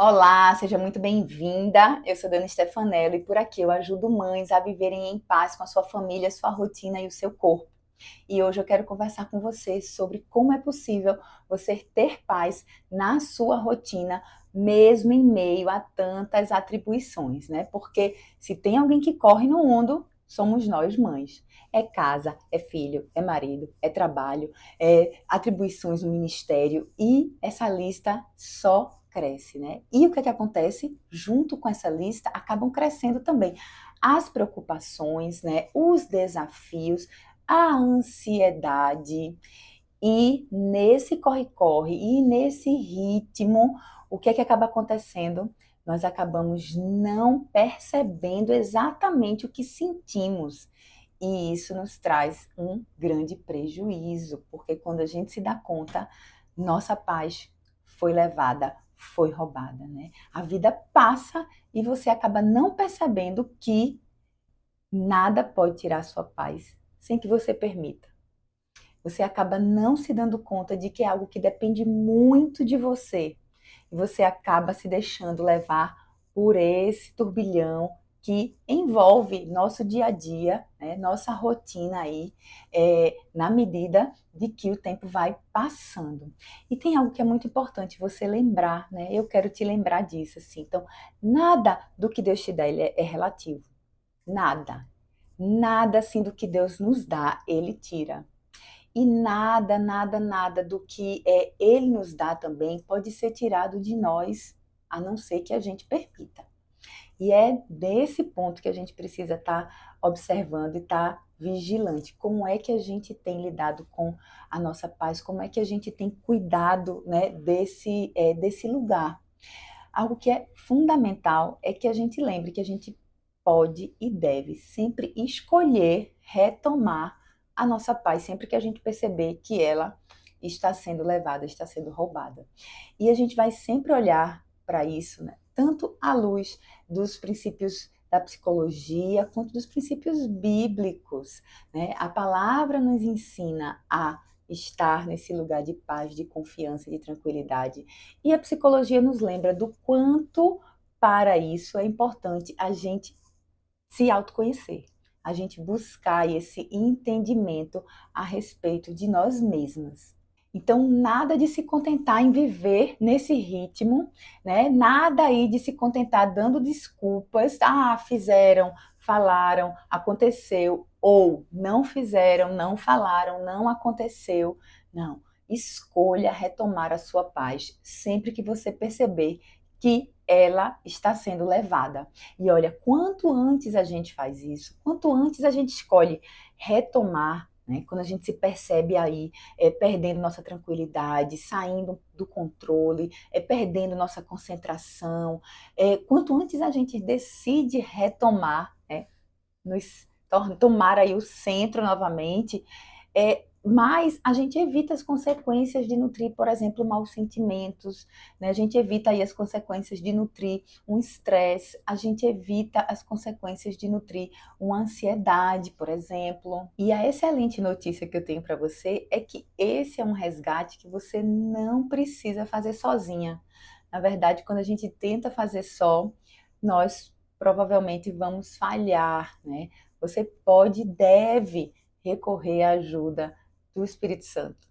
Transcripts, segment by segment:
Olá, seja muito bem-vinda. Eu sou Dani Stefanello e por aqui eu ajudo mães a viverem em paz com a sua família, sua rotina e o seu corpo. E hoje eu quero conversar com você sobre como é possível você ter paz na sua rotina, mesmo em meio a tantas atribuições, né? Porque se tem alguém que corre no mundo, somos nós mães. É casa, é filho, é marido, é trabalho, é atribuições no ministério e essa lista só cresce, né? E o que é que acontece? Junto com essa lista acabam crescendo também as preocupações, né? Os desafios, a ansiedade. E nesse corre-corre e nesse ritmo, o que é que acaba acontecendo? Nós acabamos não percebendo exatamente o que sentimos. E isso nos traz um grande prejuízo, porque quando a gente se dá conta, nossa paz foi levada, foi roubada, né? A vida passa e você acaba não percebendo que nada pode tirar sua paz sem que você permita. Você acaba não se dando conta de que é algo que depende muito de você. E você acaba se deixando levar por esse turbilhão que envolve nosso dia a dia, né, nossa rotina aí, na medida de que o tempo vai passando. E tem algo que é muito importante você lembrar, né? Eu quero te lembrar disso, assim. Então, nada do que Deus te dá ele é relativo. Nada. Nada assim do que Deus nos dá, ele tira. E nada, nada, nada do que ele nos dá também pode ser tirado de nós, a não ser que a gente permita. E é desse ponto que a gente precisa estar observando e estar vigilante. Como é que a gente tem lidado com a nossa paz? Como é que a gente tem cuidado, né, desse lugar? Algo que é fundamental é que a gente lembre que a gente pode e deve sempre escolher retomar a nossa paz, sempre que a gente perceber que ela está sendo levada, está sendo roubada. E a gente vai sempre olhar para isso, né? Tanto à luz dos princípios da psicologia quanto dos princípios bíblicos, né? A palavra nos ensina a estar nesse lugar de paz, de confiança, de tranquilidade. E a psicologia nos lembra do quanto para isso é importante a gente se autoconhecer, a gente buscar esse entendimento a respeito de nós mesmas. Então, nada de se contentar em viver nesse ritmo, né? Nada aí de se contentar dando desculpas. Ah, fizeram, falaram, aconteceu. Ou não fizeram, não falaram, não aconteceu. Não. Escolha retomar a sua paz sempre que você perceber que ela está sendo levada. E olha, quanto antes a gente faz isso, quanto antes a gente escolhe retomar, né? Quando a gente se percebe aí perdendo nossa tranquilidade, saindo do controle, perdendo nossa concentração. Quanto antes a gente decide retomar, né, tomar aí o centro novamente, mas a gente evita as consequências de nutrir, por exemplo, maus sentimentos, né? A gente evita aí as consequências de nutrir um estresse, a gente evita as consequências de nutrir uma ansiedade, por exemplo. E a excelente notícia que eu tenho para você é que esse é um resgate que você não precisa fazer sozinha. Na verdade, quando a gente tenta fazer só, nós provavelmente vamos falhar, né? Você pode e deve recorrer à ajuda do Espírito Santo.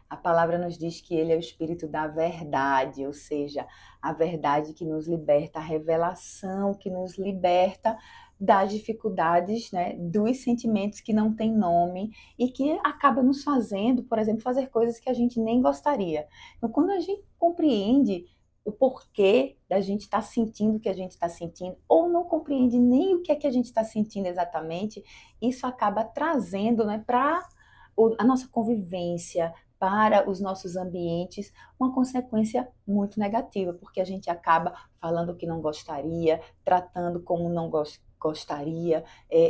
A palavra nos diz que ele é o Espírito da verdade, ou seja, a verdade que nos liberta, a revelação que nos liberta das dificuldades, né, dos sentimentos que não têm nome e que acaba nos fazendo, por exemplo, fazer coisas que a gente nem gostaria. Então, quando a gente compreende o porquê da gente estar sentindo o que a gente está sentindo, ou não compreende nem o que é que a gente está sentindo exatamente, isso acaba trazendo, né, para a nossa convivência, para os nossos ambientes, uma consequência muito negativa, porque a gente acaba falando o que não gostaria, tratando como não gostaria,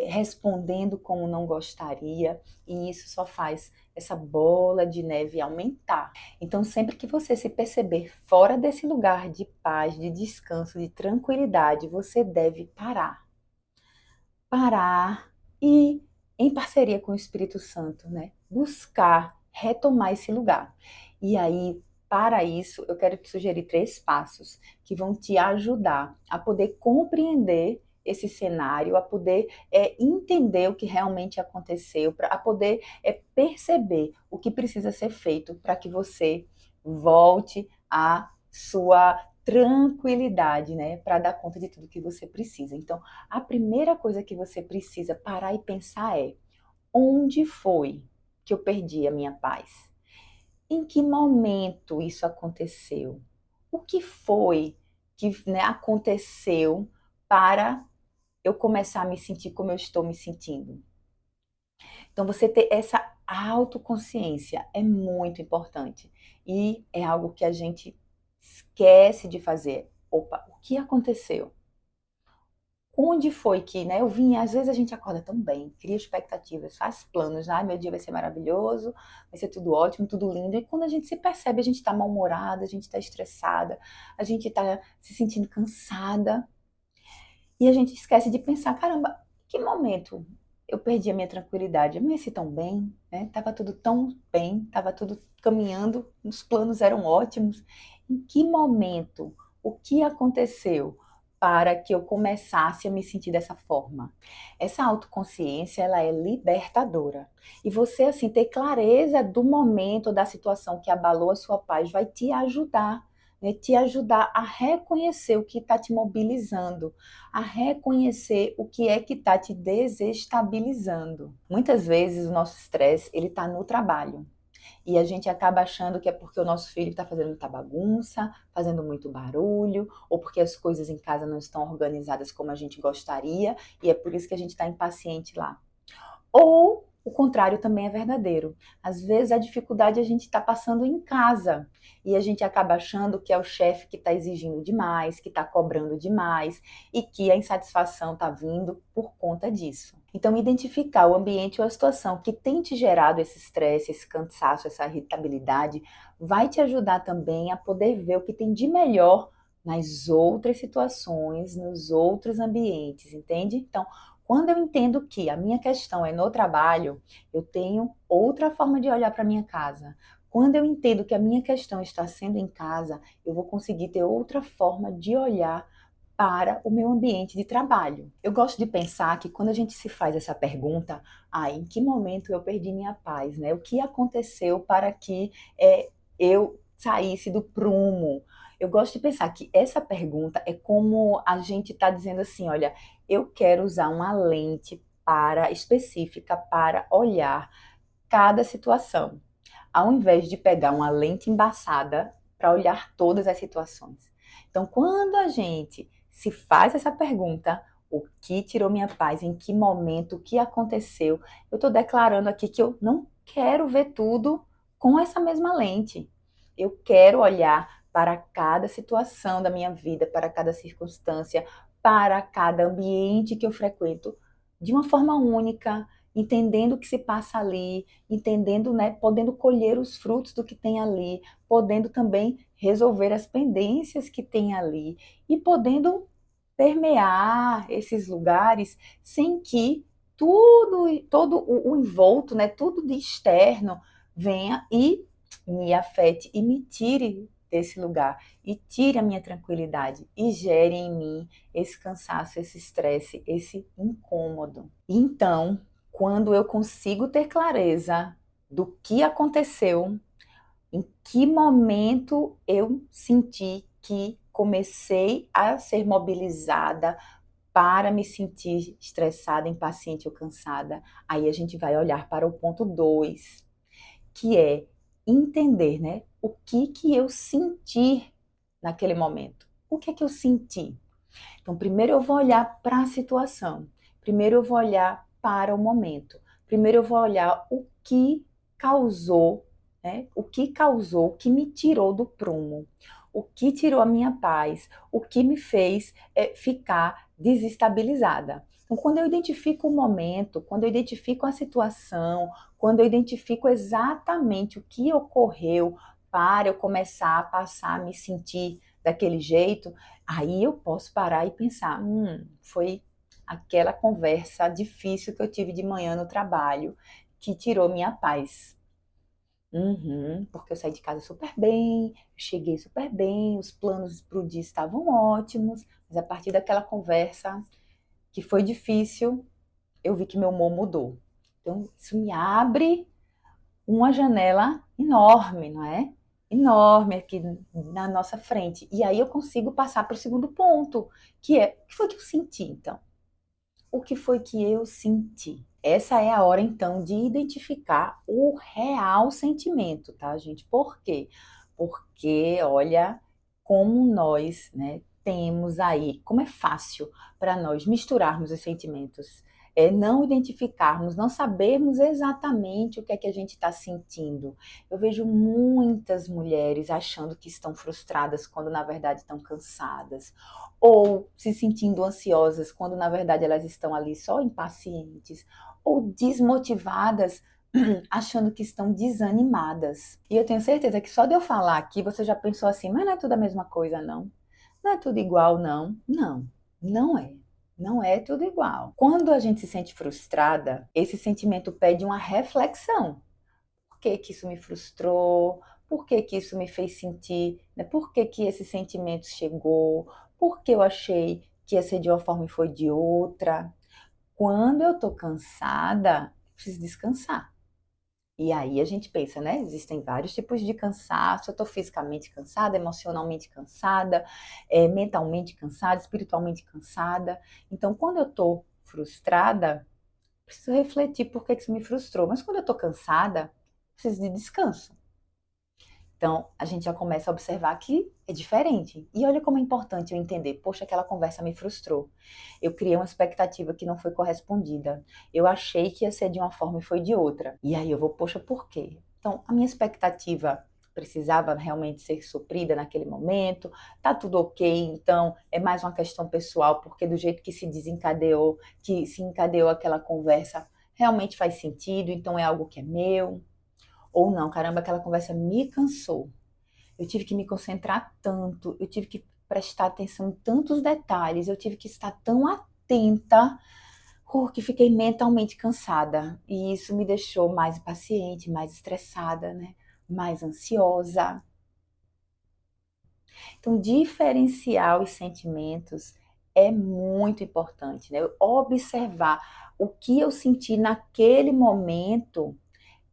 respondendo como não gostaria, e isso só faz essa bola de neve aumentar. Então, sempre que você se perceber fora desse lugar de paz, de descanso, de tranquilidade, você deve parar. Parar e, em parceria com o Espírito Santo, né, buscar retomar esse lugar. E aí, para isso, eu quero te sugerir 3 passos que vão te ajudar a poder compreender esse cenário, a poder entender o que realmente aconteceu, a poder perceber o que precisa ser feito para que você volte à sua tranquilidade, né, para dar conta de tudo que você precisa. Então, a primeira coisa que você precisa parar e pensar é: onde foi que eu perdi a minha paz? Em que momento isso aconteceu? O que foi que, né, aconteceu para eu começar a me sentir como eu estou me sentindo? Então, você ter essa autoconsciência é muito importante e é algo que a gente esquece de fazer. Opa, o que aconteceu? Onde foi que, né, eu vim, às vezes a gente acorda tão bem, cria expectativas, faz planos, ai, meu dia vai ser maravilhoso, vai ser tudo ótimo, tudo lindo, e quando a gente se percebe, a gente tá mal-humorada, a gente tá estressada, a gente tá se sentindo cansada, e a gente esquece de pensar, caramba, em que momento eu perdi a minha tranquilidade? Eu me amanheci tão bem, né? Tava tudo tão bem, tava tudo caminhando, os planos eram ótimos. Em que momento? O que aconteceu para que eu começasse a me sentir dessa forma? Essa autoconsciência, ela é libertadora. E você, assim, ter clareza do momento, da situação que abalou a sua paz, vai te ajudar, né? Te ajudar a reconhecer o que está te mobilizando, a reconhecer o que é que está te desestabilizando. Muitas vezes o nosso estresse ele está no trabalho e a gente acaba achando que é porque o nosso filho está fazendo muita bagunça, fazendo muito barulho, ou porque as coisas em casa não estão organizadas como a gente gostaria e é por isso que a gente está impaciente lá. Ou o contrário também é verdadeiro. Às vezes a dificuldade a gente está passando em casa e a gente acaba achando que é o chefe que está exigindo demais, que está cobrando demais e que a insatisfação está vindo por conta disso. Então, identificar o ambiente ou a situação que tem te gerado esse estresse, esse cansaço, essa irritabilidade, vai te ajudar também a poder ver o que tem de melhor nas outras situações, nos outros ambientes, entende? Então, quando eu entendo que a minha questão é no trabalho, eu tenho outra forma de olhar para minha casa. Quando eu entendo que a minha questão está sendo em casa, eu vou conseguir ter outra forma de olhar para o meu ambiente de trabalho. Eu gosto de pensar que quando a gente se faz essa pergunta, em que momento eu perdi minha paz, né? O que aconteceu para que eu saísse do prumo? Eu gosto de pensar que essa pergunta é como a gente está dizendo assim, olha, eu quero usar uma lente específica para olhar cada situação, ao invés de pegar uma lente embaçada para olhar todas as situações. Então, quando a gente se faz essa pergunta, o que tirou minha paz, em que momento, o que aconteceu, eu estou declarando aqui que eu não quero ver tudo com essa mesma lente. Eu quero olhar para cada situação da minha vida, para cada circunstância, para cada ambiente que eu frequento de uma forma única, entendendo o que se passa ali, entendendo, né, podendo colher os frutos do que tem ali, podendo também resolver as pendências que tem ali e podendo permear esses lugares sem que todo o envolto, né, tudo de externo venha e me afete e me tire desse lugar e tire a minha tranquilidade e gere em mim esse cansaço, esse estresse, esse incômodo. Então, quando eu consigo ter clareza do que aconteceu, em que momento eu senti que comecei a ser mobilizada para me sentir estressada, impaciente ou cansada, aí a gente vai olhar para o ponto 2, que é entender, né, o que que eu senti naquele momento. O que é que eu senti? Então, primeiro eu vou olhar para a situação, primeiro eu vou olhar para o momento, primeiro eu vou olhar o que causou, né? O que me tirou do prumo, o que tirou a minha paz, o que me fez ficar desestabilizada. Então, quando eu identifico o momento, quando eu identifico a situação, quando eu identifico exatamente o que ocorreu para eu começar a passar a me sentir daquele jeito, aí eu posso parar e pensar, foi aquela conversa difícil que eu tive de manhã no trabalho que tirou minha paz. Uhum, porque eu saí de casa super bem, cheguei super bem, os planos para o dia estavam ótimos, mas a partir daquela conversa que foi difícil, eu vi que meu humor mudou. Então, isso me abre uma janela enorme, não é? Enorme aqui na nossa frente. E aí eu consigo passar para o segundo ponto, que é o que foi que eu senti então? O que foi que eu senti? Essa é a hora então de identificar o real sentimento, tá, gente? Por quê? Porque olha como nós, né, temos aí, como é fácil para nós misturarmos os sentimentos, não identificarmos, não sabermos exatamente o que é que a gente está sentindo. Eu vejo muitas mulheres achando que estão frustradas quando na verdade estão cansadas, ou se sentindo ansiosas quando na verdade elas estão ali só impacientes, ou desmotivadas achando que estão desanimadas. E eu tenho certeza que só de eu falar aqui você já pensou assim, mas não é tudo a mesma coisa não. Não é tudo igual não. Não, não é. Não é tudo igual. Quando a gente se sente frustrada, esse sentimento pede uma reflexão. Por que que isso me frustrou? Por que que isso me fez sentir? Né? Por que que esse sentimento chegou? Por que eu achei que ia ser de uma forma e foi de outra? Quando eu tô cansada, eu preciso descansar. E aí a gente pensa, né? Existem vários tipos de cansaço. Eu tô fisicamente cansada, emocionalmente cansada, mentalmente cansada, espiritualmente cansada. Então, quando eu tô frustrada, preciso refletir por que que isso me frustrou. Mas quando eu tô cansada, preciso de descanso. Então, a gente já começa a observar que é diferente. E olha como é importante eu entender. Poxa, aquela conversa me frustrou. Eu criei uma expectativa que não foi correspondida. Eu achei que ia ser de uma forma e foi de outra. E aí eu vou, poxa, por quê? Então, a minha expectativa precisava realmente ser suprida naquele momento. Tá tudo ok, então é mais uma questão pessoal, porque do jeito que se desencadeou, que se encadeou aquela conversa, realmente faz sentido, então é algo que é meu. Ou não, caramba, aquela conversa me cansou. Eu tive que me concentrar tanto, eu tive que prestar atenção em tantos detalhes, eu tive que estar tão atenta, que fiquei mentalmente cansada. E isso me deixou mais impaciente, mais estressada, né? Mais ansiosa. Então, diferenciar os sentimentos é muito importante, né? Observar o que eu senti naquele momento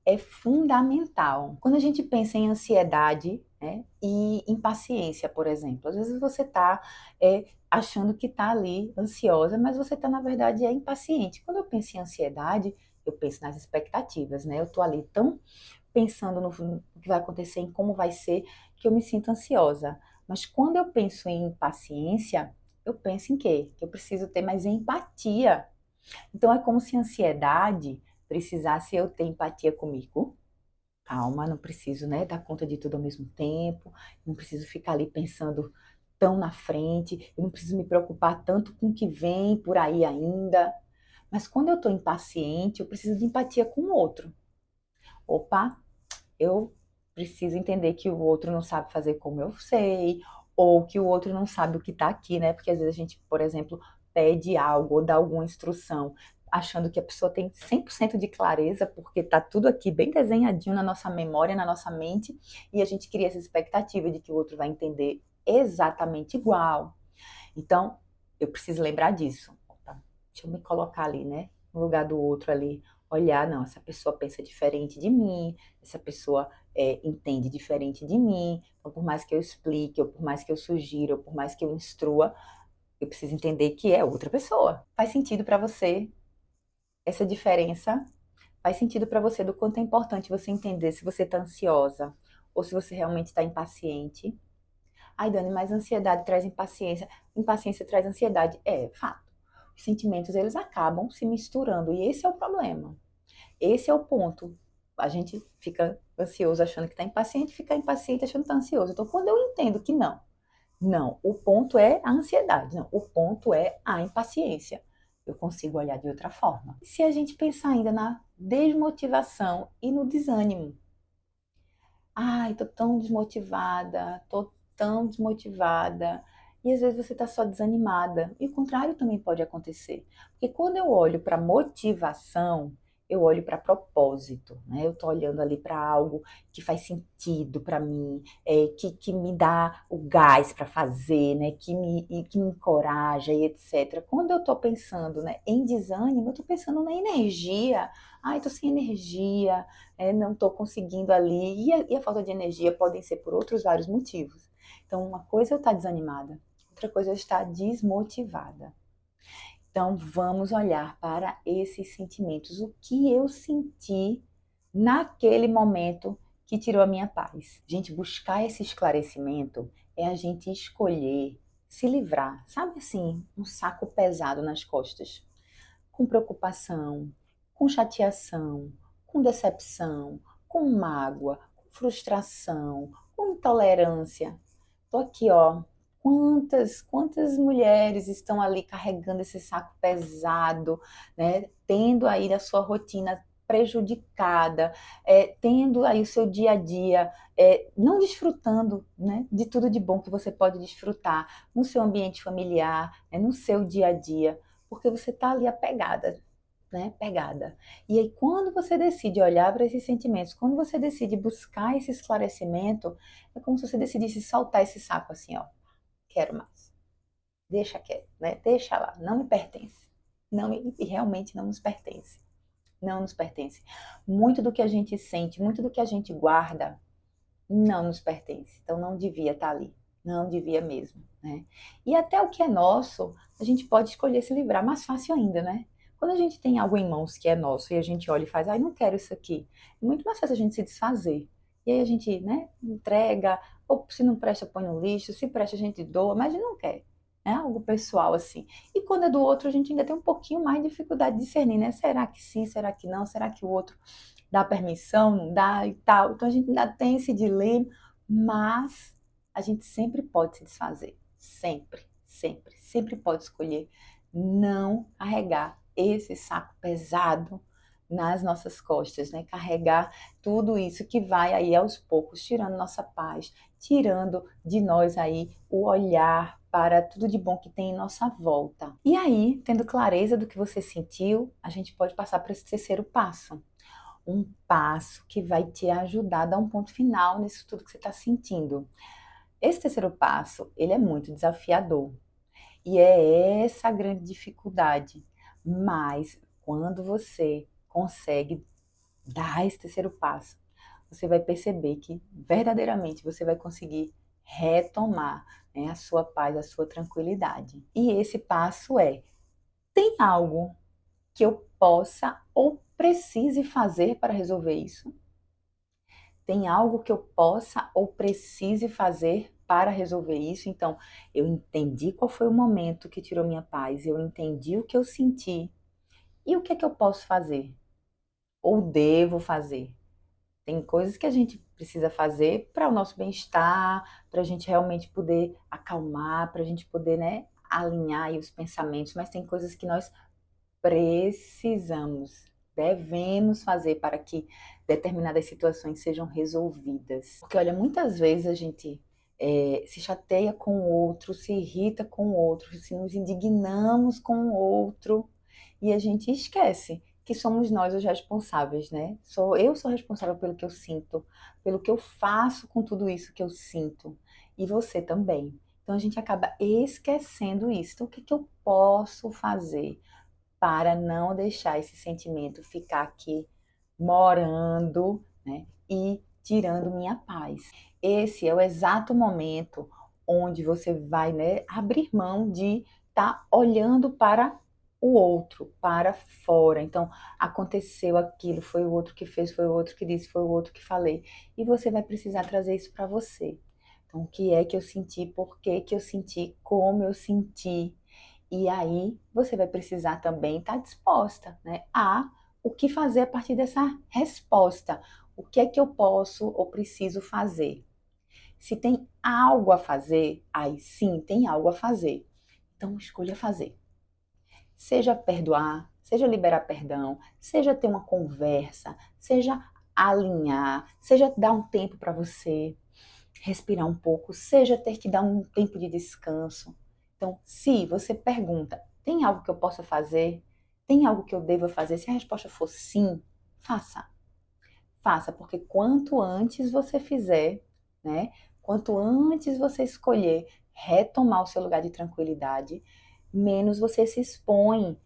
é fundamental. Quando a gente pensa em ansiedade, né, e impaciência, por exemplo, às vezes você está achando que está ali ansiosa, mas você está, na verdade, impaciente. Quando eu penso em ansiedade, eu penso nas expectativas, né? Eu estou ali tão pensando no que vai acontecer, em como vai ser, que eu me sinto ansiosa. Mas quando eu penso em impaciência, eu penso em quê? Que eu preciso ter mais empatia. Então é como se a ansiedade precisasse eu ter empatia comigo. Calma, não preciso, né, dar conta de tudo ao mesmo tempo, não preciso ficar ali pensando tão na frente, eu não preciso me preocupar tanto com o que vem por aí ainda. Mas quando eu estou impaciente, eu preciso de empatia com o outro. Opa, eu preciso entender que o outro não sabe fazer como eu sei, ou que o outro não sabe o que está aqui, né? Porque às vezes a gente, por exemplo, pede algo ou dá alguma instrução, achando que a pessoa tem 100% de clareza, porque está tudo aqui bem desenhadinho na nossa memória, na nossa mente, e a gente cria essa expectativa de que o outro vai entender exatamente igual. Então, eu preciso lembrar disso. Opa, deixa eu me colocar ali, né? No lugar do outro ali. Olhar, não, essa pessoa pensa diferente de mim, essa pessoa entende diferente de mim. Então, por mais que eu explique, ou por mais que eu sugira, ou por mais que eu instrua, eu preciso entender que é outra pessoa. Faz sentido para você essa diferença? Faz sentido para você do quanto é importante você entender se você está ansiosa ou se você realmente está impaciente? Ai, Dani, mas ansiedade traz impaciência. Impaciência traz ansiedade. É, fato. Os sentimentos, eles acabam se misturando. E esse é o problema. Esse é o ponto. A gente fica ansioso achando que está impaciente, fica impaciente achando que está ansioso. Então, quando eu entendo que não, não, o ponto é a ansiedade, não, o ponto é a impaciência. Eu consigo olhar de outra forma. E se a gente pensar ainda na desmotivação e no desânimo, ai, tô tão desmotivada, tô tão desmotivada. E às vezes você tá só desanimada. E o contrário também pode acontecer. Porque quando eu olho para motivação, eu olho para propósito, né? Eu tô olhando ali para algo que faz sentido para mim, que me dá o gás para fazer, né? Que me encoraja e etc. Quando eu tô pensando, né, em desânimo, eu tô pensando na energia. Ai, tô sem energia, não tô conseguindo ali. E a falta de energia podem ser por outros vários motivos. Então, uma coisa é eu estar desanimada, outra coisa é eu estar desmotivada. Então, vamos olhar para esses sentimentos. O que eu senti naquele momento que tirou a minha paz? Gente, buscar esse esclarecimento é a gente escolher se livrar, sabe assim, um saco pesado nas costas, com preocupação, com chateação, com decepção, com mágoa, com frustração, com intolerância. Tô aqui, ó. Quantas mulheres estão ali carregando esse saco pesado, né? Tendo aí a sua rotina prejudicada, tendo aí o seu dia a dia, não desfrutando, né, de tudo de bom que você pode desfrutar no seu ambiente familiar, né, no seu dia a dia, porque você está ali apegada, né, pegada. E aí, quando você decide olhar para esses sentimentos, quando você decide buscar esse esclarecimento, é como se você decidisse soltar esse saco assim, ó. Quero mais. Deixa quieto, né? Deixa lá. Não me pertence. Não, e realmente não nos pertence. Não nos pertence. Muito do que a gente sente, muito do que a gente guarda, não nos pertence. Então não devia estar ali. Não devia mesmo, né? E até o que é nosso, a gente pode escolher se livrar mais fácil ainda, né? Quando a gente tem algo em mãos que é nosso e a gente olha e faz, ai, não quero isso aqui, é muito mais fácil a gente se desfazer. E aí a gente, né, entrega, ou se não presta, põe no lixo, se presta, a gente doa, mas a gente não quer. É algo pessoal, assim. E quando é do outro, a gente ainda tem um pouquinho mais de dificuldade de discernir, né? Será que sim, será que não? Será que o outro dá permissão, não dá e tal. Então a gente ainda tem esse dilema, mas a gente sempre pode se desfazer. Sempre, sempre, sempre pode escolher não carregar esse saco pesado nas nossas costas, né? Carregar tudo isso que vai aí aos poucos tirando nossa paz, tirando de nós aí o olhar para tudo de bom que tem em nossa volta. E aí, tendo clareza do que você sentiu, a gente pode passar para esse terceiro passo, um passo que vai te ajudar a dar um ponto final nisso tudo que você está sentindo. Esse terceiro passo, ele é muito desafiador e é essa a grande dificuldade. Mas quando você consegue dar esse terceiro passo, você vai perceber que verdadeiramente você vai conseguir retomar, né, a sua paz, a sua tranquilidade. E esse passo é: tem algo que eu possa ou precise fazer para resolver isso? Tem algo que eu possa ou precise fazer para resolver isso? Então, eu entendi qual foi o momento que tirou minha paz, eu entendi o que eu senti. E o que é que eu posso fazer? Ou devo fazer? Tem coisas que a gente precisa fazer para o nosso bem-estar, para a gente realmente poder acalmar, para a gente poder, né, alinhar aí os pensamentos, mas tem coisas que nós precisamos, devemos fazer para que determinadas situações sejam resolvidas. Porque, olha, muitas vezes a gente se chateia com o outro, se irrita com o outro, se nos indignamos com o outro e a gente esquece que somos nós os responsáveis, né? Eu sou responsável pelo que eu sinto, pelo que eu faço com tudo isso que eu sinto, e você também. Então a gente acaba esquecendo isso. Então, o que eu posso fazer para não deixar esse sentimento ficar aqui morando, né, e tirando minha paz? Esse é o exato momento onde você vai, né, abrir mão de estar olhando para o outro, para fora. Então, aconteceu aquilo, foi o outro que fez, foi o outro que disse, foi o outro que falei. E você vai precisar trazer isso para você. Então, o que é que eu senti, por que que eu senti, como eu senti, e aí você vai precisar também estar disposta, né, a o que fazer a partir dessa resposta. O que é que eu posso ou preciso fazer? Se tem algo a fazer, aí sim tem algo a fazer. Então escolha fazer. Seja perdoar, seja liberar perdão, seja ter uma conversa, seja alinhar, seja dar um tempo para você respirar um pouco, seja ter que dar um tempo de descanso. Então, se você pergunta, tem algo que eu possa fazer? Tem algo que eu deva fazer? Se a resposta for sim, faça. Faça, porque quanto antes você fizer, né? Quanto antes você escolher retomar o seu lugar de tranquilidade, menos você se expõe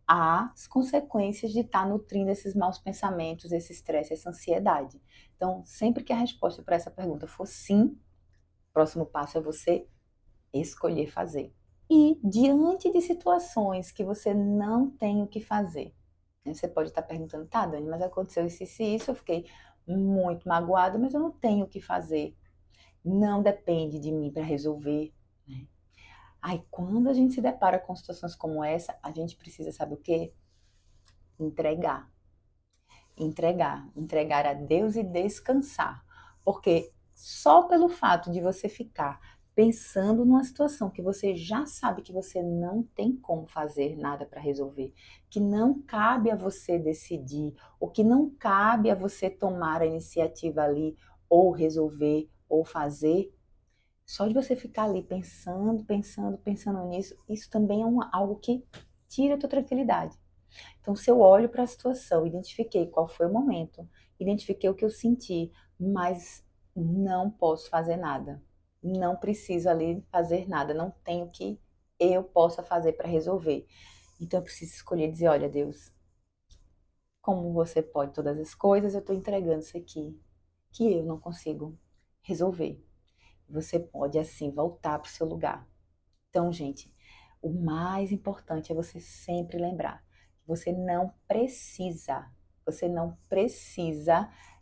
às consequências de estar nutrindo esses maus pensamentos, esse estresse, essa ansiedade. Então, sempre que a resposta para essa pergunta for sim, o próximo passo é você escolher fazer. E diante de situações que você não tem o que fazer, né, você pode estar perguntando, tá, Dani, mas aconteceu isso e isso, eu fiquei muito magoada, mas eu não tenho o que fazer. Não depende de mim para resolver, né? Aí, quando a gente se depara com situações como essa, a gente precisa, sabe o quê? Entregar. Entregar a Deus e descansar. Porque só pelo fato de você ficar pensando numa situação que você já sabe que você não tem como fazer nada para resolver, que não cabe a você decidir, ou que não cabe a você tomar a iniciativa ali, ou resolver, ou fazer, só de você ficar ali pensando nisso, isso também é algo que tira a tua tranquilidade. Então, se eu olho para a situação, identifiquei qual foi o momento, identifiquei o que eu senti, mas não posso fazer nada. Não preciso ali fazer nada, não tenho o que eu possa fazer para resolver. Então, eu preciso escolher dizer: olha, Deus, como você pode todas as coisas, eu estou entregando isso aqui, que eu não consigo resolver. Você pode, assim, voltar para o seu lugar. Então, gente, o mais importante é você sempre lembrar que você não precisa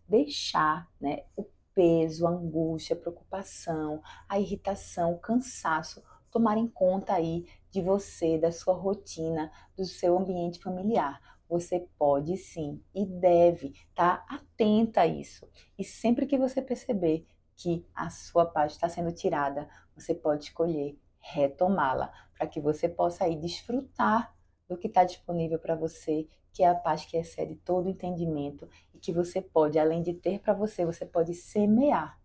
deixar, né, o peso, a angústia, a preocupação, a irritação, o cansaço tomarem conta aí de você, da sua rotina, do seu ambiente familiar. Você pode sim e deve estar atenta a isso. E sempre que você perceber que a sua paz está sendo tirada, você pode escolher retomá-la, para que você possa aí desfrutar do que está disponível para você, que é a paz que excede todo entendimento e que você pode, além de ter para você, você pode semear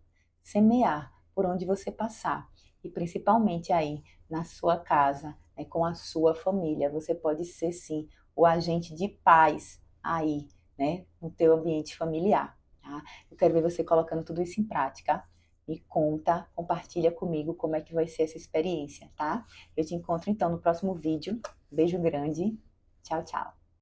por onde você passar e principalmente aí na sua casa, né, com a sua família, você pode ser sim o agente de paz aí, né, no teu ambiente familiar, tá? Eu quero ver você colocando tudo isso em prática. Me conta, compartilha comigo como é que vai ser essa experiência, tá? Eu te encontro então no próximo vídeo. Beijo grande. Tchau, tchau.